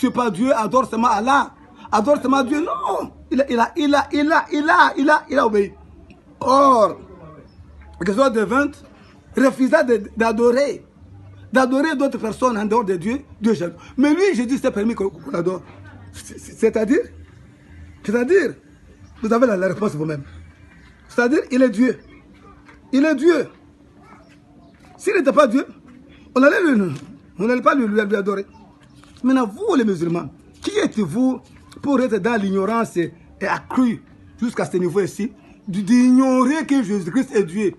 suis pas Dieu, adore seulement Allah. Adore seulement Dieu. Non. Il a obéi. Or, Exode de 20 refusa d'adorer d'autres personnes en dehors de Dieu, Dieu jaloux. Mais lui, Jésus s'est permis qu'on adore. C'est-à-dire, vous avez la réponse vous-même. C'est-à-dire, il est Dieu. Il est Dieu. S'il n'était pas Dieu, on n'allait pas lui adorer. Maintenant, vous les musulmans, qui êtes-vous pour être dans l'ignorance et accrue jusqu'à ce niveau ici, d'ignorer que Jésus-Christ est Dieu,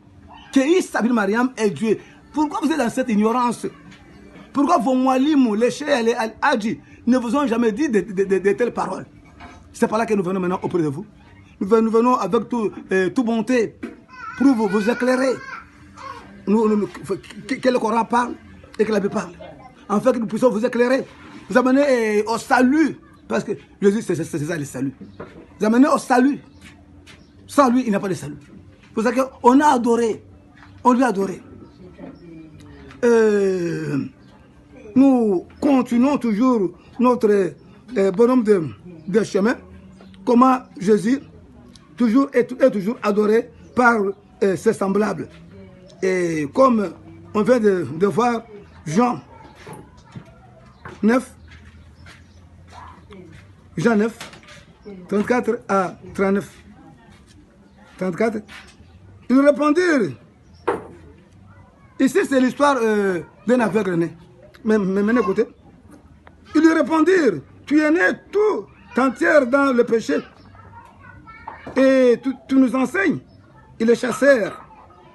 que Issa bin Mariam est Dieu? Pourquoi vous êtes dans cette ignorance? Pourquoi vos mualim, les chers, les al-hadji ne vous ont jamais dit de telles paroles? C'est par là que nous venons maintenant auprès de vous. Nous venons avec toute bonté pour vous éclairer. Que le Coran parle et que la Bible parle. En fait, que nous puissions vous éclairer. Vous amener au salut. Parce que Jésus, c'est ça le salut. Vous amener au salut. Sans lui, il n'y a pas de salut. C'est pour ça qu'on a adoré. On lui a adoré. Nous continuons toujours notre bonhomme de chemin. Comment Jésus est toujours adoré par ses semblables. Et comme on vient de voir Jean 9, 34 à 39. 34. Ils répondirent. Ici, c'est l'histoire d'un aveugle né. Mais maintenant, écoutez. Ils lui répondirent, tu es né tout entière dans le péché. Et tu nous enseignes. Ils le chassèrent.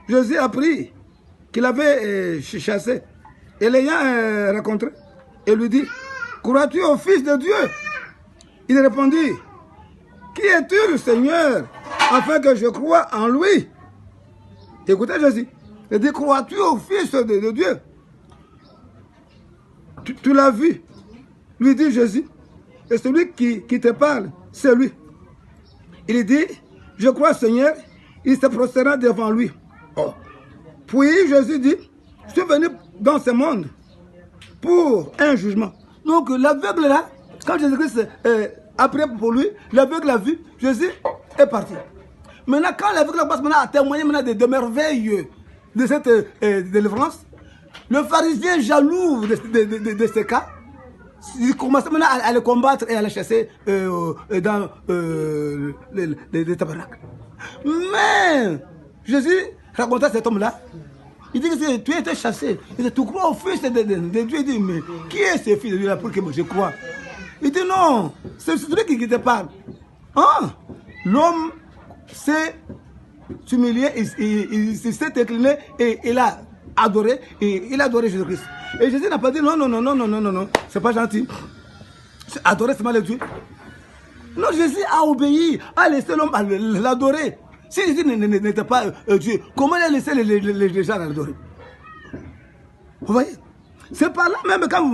Jésus apprit qu'il avait chassé. Et l'ayant rencontré, et lui dit, crois-tu au Fils de Dieu? Il répondit, qui es-tu, le Seigneur, afin que je croie en lui? Écoutez Jésus. Il dit, crois-tu au Fils de Dieu? Tu l'as vu, lui dit Jésus. Et celui qui te parle, c'est lui. Il dit, je crois Seigneur, il se prosternera devant lui. Oh. Puis Jésus dit, je suis venu dans ce monde pour un jugement. Donc l'aveugle là, quand Jésus-Christ a prié pour lui, l'aveugle a vu, Jésus est parti. Maintenant, quand l'aveugle passe maintenant à témoigner maintenant de merveilles de cette délivrance, le pharisien jaloux de ce cas, il commence maintenant à le combattre et à le chasser dans les tabernacles. Mais Jésus raconta à cet homme-là, il dit que tu as été chassé. Il dit, tu crois au Fils de Dieu? Il dit, mais qui est ce Fils de Dieu-là pour que je croie? Il dit, non, c'est celui qui te parle. Hein? L'homme s'est humilié, il s'est incliné et il a adoré, et il a adoré Jésus-Christ. Et Jésus n'a pas dit, non, c'est pas gentil. Adorer seulement le Dieu. Non, Jésus a obéi, a laissé l'homme l'adorer. Si Jésus n'était pas Dieu, comment il a laissé les gens l'adorer? Vous voyez? C'est par là même quand vous